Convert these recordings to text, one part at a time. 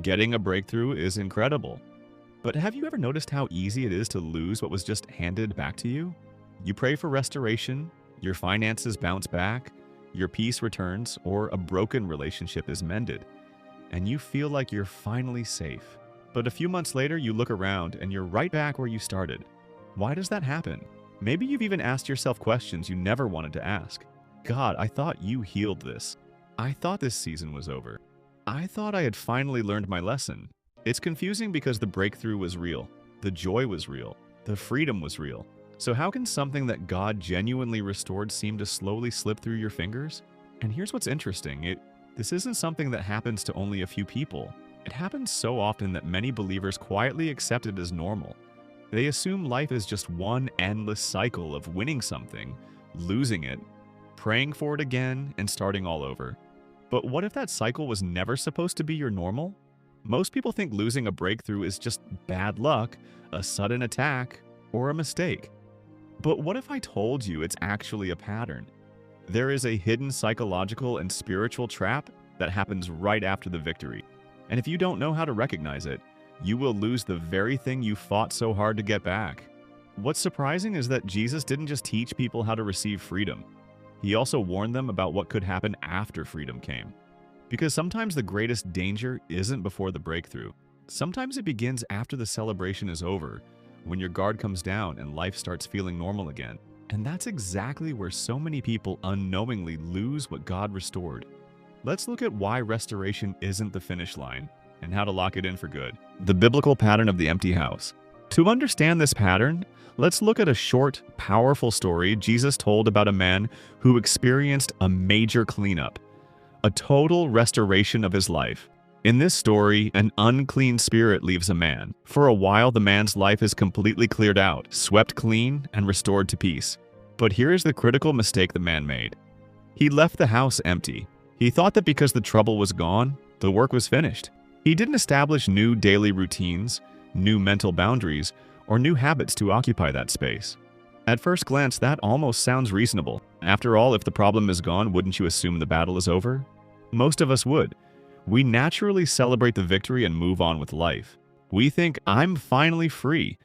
Getting a breakthrough is incredible. But have you ever noticed how easy it is to lose what was just handed back to you? You pray for restoration, your finances bounce back, your peace returns, or a broken relationship is mended, and you feel like you're finally safe. But a few months later, you look around and you're right back where you started. Why does that happen? Maybe you've even asked yourself questions you never wanted to ask. God, I thought you healed this. I thought this season was over. I thought I had finally learned my lesson. It's confusing because the breakthrough was real, the joy was real, the freedom was real. So how can something that God genuinely restored seem to slowly slip through your fingers? And here's what's interesting. This isn't something that happens to only a few people. It happens so often that many believers quietly accept it as normal. They assume life is just one endless cycle of winning something, losing it, praying for it again, and starting all over. But what if that cycle was never supposed to be your normal? Most people think losing a breakthrough is just bad luck, a sudden attack, or a mistake. But what if I told you it's actually a pattern? There is a hidden psychological and spiritual trap that happens right after the victory. And if you don't know how to recognize it, you will lose the very thing you fought so hard to get back. What's surprising is that Jesus didn't just teach people how to receive freedom. He also warned them about what could happen after freedom came. Because sometimes the greatest danger isn't before the breakthrough. Sometimes it begins after the celebration is over, when your guard comes down and life starts feeling normal again. And that's exactly where so many people unknowingly lose what God restored. Let's look at why restoration isn't the finish line and how to lock it in for good. The biblical pattern of the empty house. To understand this pattern, let's look at a short, powerful story Jesus told about a man who experienced a major cleanup, a total restoration of his life. In this story, an unclean spirit leaves a man. For a while, the man's life is completely cleared out, swept clean, and restored to peace. But here is the critical mistake the man made. He left the house empty. He thought that because the trouble was gone, the work was finished. He didn't establish new daily routines, new mental boundaries, or new habits to occupy that space. At first glance, that almost sounds reasonable. After all, if the problem is gone, wouldn't you assume the battle is over? Most of us would. We naturally celebrate the victory and move on with life. We think, I'm finally free.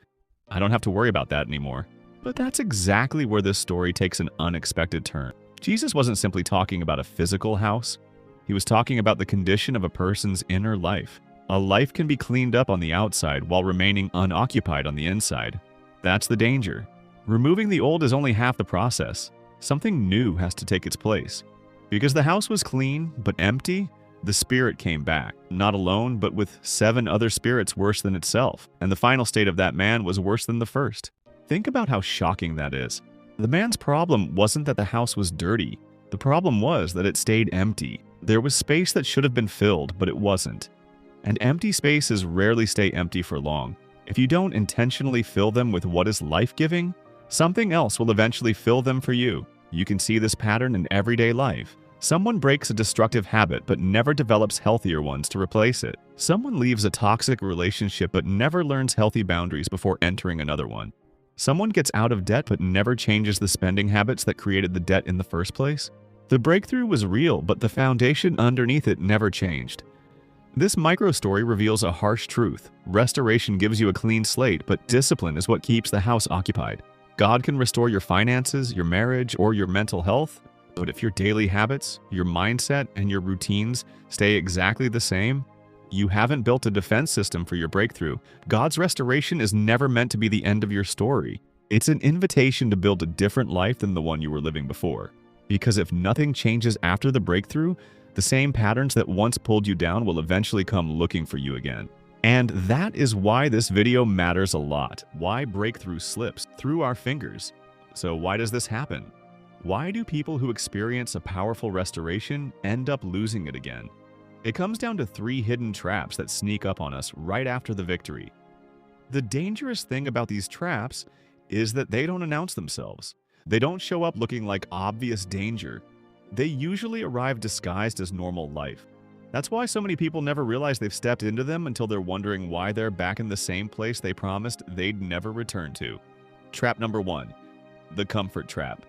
I don't have to worry about that anymore. But that's exactly where this story takes an unexpected turn. Jesus wasn't simply talking about a physical house. He was talking about the condition of a person's inner life. A life can be cleaned up on the outside while remaining unoccupied on the inside. That's the danger. Removing the old is only half the process. Something new has to take its place. Because the house was clean but empty, the spirit came back, not alone, but with 7 other spirits worse than itself. And the final state of that man was worse than the first. Think about how shocking that is. The man's problem wasn't that the house was dirty. The problem was that it stayed empty. There was space that should have been filled, but it wasn't. And empty spaces rarely stay empty for long. If you don't intentionally fill them with what is life-giving, something else will eventually fill them for you. You can see this pattern in everyday life. Someone breaks a destructive habit but never develops healthier ones to replace it. Someone leaves a toxic relationship but never learns healthy boundaries before entering another one. Someone gets out of debt but never changes the spending habits that created the debt in the first place. The breakthrough was real, but the foundation underneath it never changed. This micro-story reveals a harsh truth. Restoration gives you a clean slate, but discipline is what keeps the house occupied. God can restore your finances, your marriage, or your mental health, but if your daily habits, your mindset, and your routines stay exactly the same, you haven't built a defense system for your breakthrough. God's restoration is never meant to be the end of your story. It's an invitation to build a different life than the one you were living before. Because if nothing changes after the breakthrough, the same patterns that once pulled you down will eventually come looking for you again. And that is why this video matters a lot. Why breakthrough slips through our fingers. So why does this happen? Why do people who experience a powerful restoration end up losing it again? It comes down to 3 hidden traps that sneak up on us right after the victory. The dangerous thing about these traps is that they don't announce themselves. They don't show up looking like obvious danger. They usually arrive disguised as normal life. That's why so many people never realize they've stepped into them until they're wondering why they're back in the same place they promised they'd never return to. Trap number 1, the comfort trap.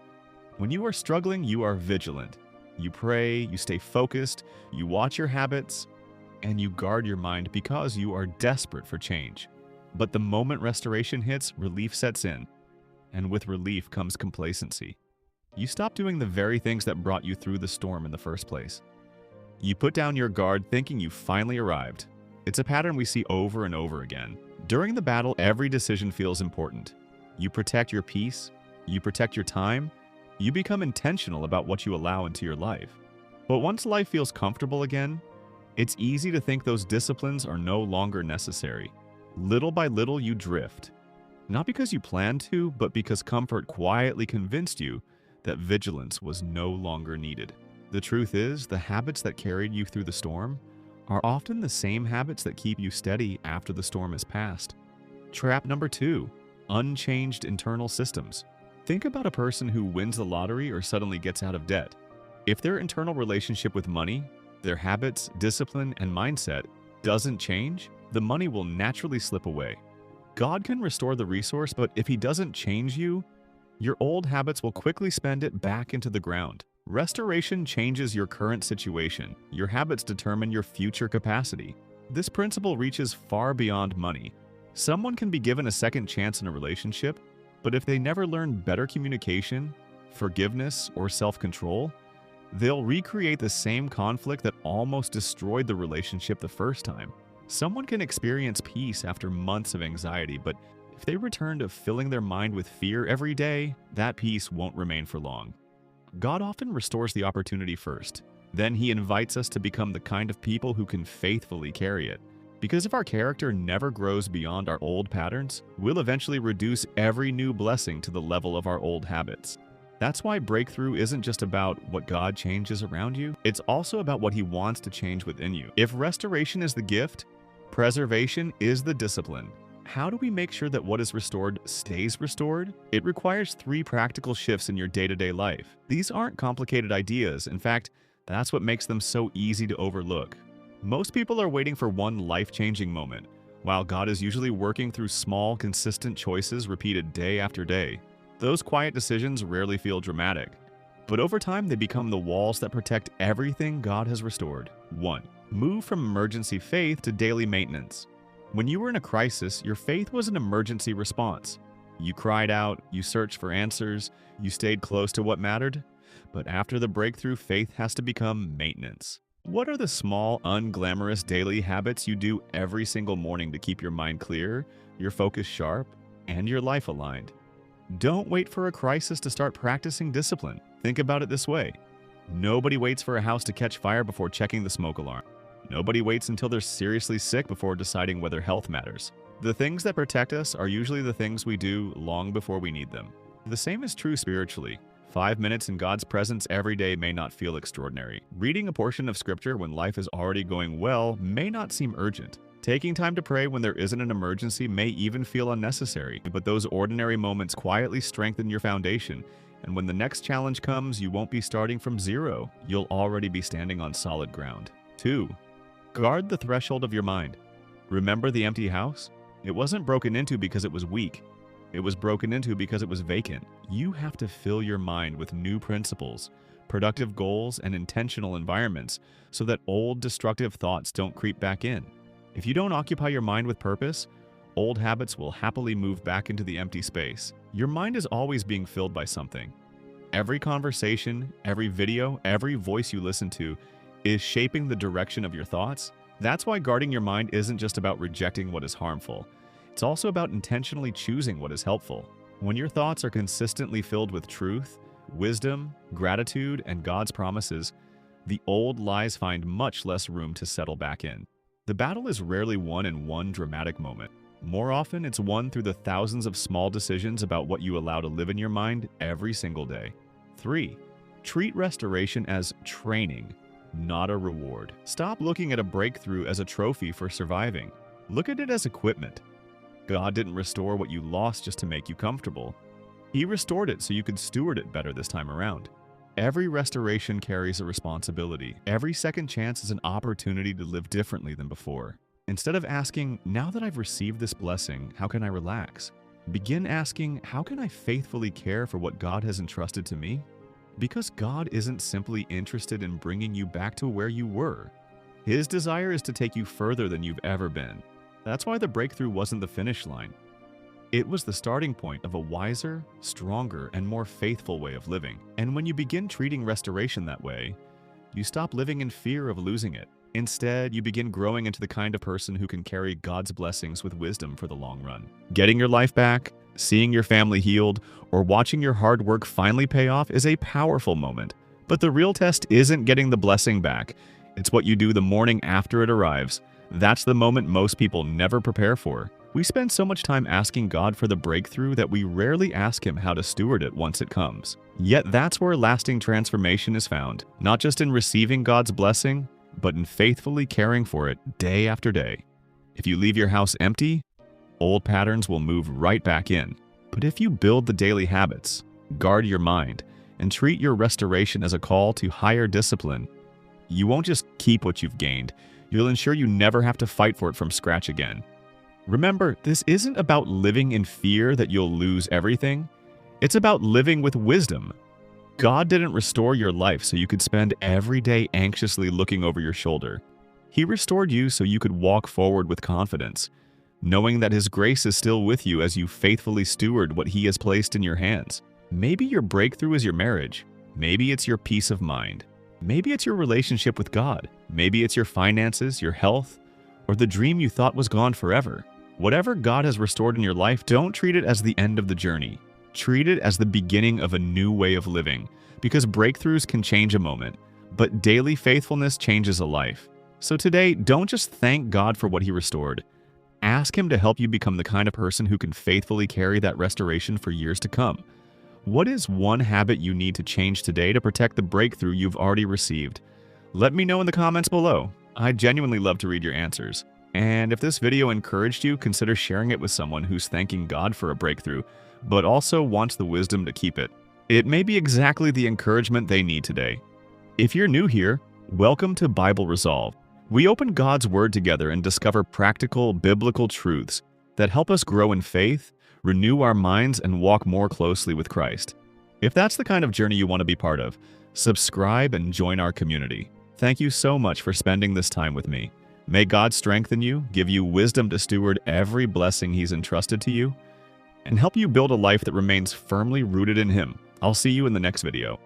When you are struggling, you are vigilant. You pray, you stay focused, you watch your habits, and you guard your mind because you are desperate for change. But the moment restoration hits, relief sets in, and with relief comes complacency. You stop doing the very things that brought you through the storm in the first place. You put down your guard thinking you finally arrived. It's a pattern we see over and over again. During the battle, every decision feels important. You protect your peace, you protect your time, you become intentional about what you allow into your life. But once life feels comfortable again, it's easy to think those disciplines are no longer necessary. Little by little, you drift. Not because you planned to, but because comfort quietly convinced you that vigilance was no longer needed. The truth is, the habits that carried you through the storm are often the same habits that keep you steady after the storm has passed. Trap number 2, unchanged internal systems. Think about a person who wins the lottery or suddenly gets out of debt. If their internal relationship with money, their habits, discipline, and mindset doesn't change, the money will naturally slip away. God can restore the resource, but if He doesn't change you, your old habits will quickly spend it back into the ground. Restoration changes your current situation. Your habits determine your future capacity. This principle reaches far beyond money. Someone can be given a second chance in a relationship, but if they never learn better communication, forgiveness, or self-control, they'll recreate the same conflict that almost destroyed the relationship the first time. Someone can experience peace after months of anxiety, but if they return to filling their mind with fear every day, that peace won't remain for long. God often restores the opportunity first. Then He invites us to become the kind of people who can faithfully carry it. Because if our character never grows beyond our old patterns, we'll eventually reduce every new blessing to the level of our old habits. That's why breakthrough isn't just about what God changes around you, it's also about what He wants to change within you. If restoration is the gift, preservation is the discipline. How do we make sure that what is restored stays restored? It requires 3 practical shifts in your day-to-day life. These aren't complicated ideas. In fact, that's what makes them so easy to overlook. Most people are waiting for one life-changing moment, while God is usually working through small, consistent choices repeated day after day. Those quiet decisions rarely feel dramatic, but over time they become the walls that protect everything God has restored. 1. Move from emergency faith to daily maintenance. When you were in a crisis, your faith was an emergency response. You cried out, you searched for answers, you stayed close to what mattered. But after the breakthrough, faith has to become maintenance. What are the small, unglamorous daily habits you do every single morning to keep your mind clear, your focus sharp, and your life aligned? Don't wait for a crisis to start practicing discipline. Think about it this way. Nobody waits for a house to catch fire before checking the smoke alarm. Nobody waits until they're seriously sick before deciding whether health matters. The things that protect us are usually the things we do long before we need them. The same is true spiritually. 5 minutes in God's presence every day may not feel extraordinary. Reading a portion of Scripture when life is already going well may not seem urgent. Taking time to pray when there isn't an emergency may even feel unnecessary, but those ordinary moments quietly strengthen your foundation, and when the next challenge comes, you won't be starting from zero. You'll already be standing on solid ground. 2. Guard the threshold of your mind. Remember the empty house? It wasn't broken into because it was weak. It was broken into because it was vacant. You have to fill your mind with new principles, productive goals, and intentional environments so that old destructive thoughts don't creep back in. If you don't occupy your mind with purpose, old habits will happily move back into the empty space. Your mind is always being filled by something. Every conversation, every video, every voice you listen to is shaping the direction of your thoughts. That's why guarding your mind isn't just about rejecting what is harmful. It's also about intentionally choosing what is helpful. When your thoughts are consistently filled with truth, wisdom, gratitude, and God's promises, the old lies find much less room to settle back in. The battle is rarely won in one dramatic moment. More often, it's won through the thousands of small decisions about what you allow to live in your mind every single day. 3. Treat restoration as training, not a reward. Stop looking at a breakthrough as a trophy for surviving. Look at it as equipment. God didn't restore what you lost just to make you comfortable. He restored it so you could steward it better this time around. Every restoration carries a responsibility. Every second chance is an opportunity to live differently than before. Instead of asking, now that I've received this blessing, how can I relax? Begin asking, how can I faithfully care for what God has entrusted to me? Because God isn't simply interested in bringing you back to where you were. His desire is to take you further than you've ever been. That's why the breakthrough wasn't the finish line. It was the starting point of a wiser, stronger, and more faithful way of living. And when you begin treating restoration that way, you stop living in fear of losing it. Instead, you begin growing into the kind of person who can carry God's blessings with wisdom for the long run. Getting your life back, seeing your family healed, or watching your hard work finally pay off is a powerful moment. But the real test isn't getting the blessing back. It's what you do the morning after it arrives. That's the moment most people never prepare for. We spend so much time asking God for the breakthrough that we rarely ask Him how to steward it once it comes. Yet that's where lasting transformation is found, not just in receiving God's blessing, but in faithfully caring for it day after day. If you leave your house empty, old patterns will move right back in. But if you build the daily habits, guard your mind, and treat your restoration as a call to higher discipline, you won't just keep what you've gained, you'll ensure you never have to fight for it from scratch again. Remember, this isn't about living in fear that you'll lose everything. It's about living with wisdom. God didn't restore your life so you could spend every day anxiously looking over your shoulder. He restored you so you could walk forward with confidence, knowing that His grace is still with you as you faithfully steward what He has placed in your hands. Maybe your breakthrough is your marriage. Maybe it's your peace of mind. Maybe it's your relationship with God. Maybe it's your finances, your health, or the dream you thought was gone forever. Whatever God has restored in your life, don't treat it as the end of the journey. Treat it as the beginning of a new way of living, because breakthroughs can change a moment, but daily faithfulness changes a life. So today, don't just thank God for what He restored. Ask Him to help you become the kind of person who can faithfully carry that restoration for years to come. What is one habit you need to change today to protect the breakthrough you've already received? Let me know in the comments below. I'd genuinely love to read your answers. And if this video encouraged you, consider sharing it with someone who's thanking God for a breakthrough, but also wants the wisdom to keep it. It may be exactly the encouragement they need today. If you're new here, welcome to Bible Resolve. We open God's Word together and discover practical, biblical truths that help us grow in faith, renew our minds, and walk more closely with Christ. If that's the kind of journey you want to be part of, subscribe and join our community. Thank you so much for spending this time with me. May God strengthen you, give you wisdom to steward every blessing He's entrusted to you, and help you build a life that remains firmly rooted in Him. I'll see you in the next video.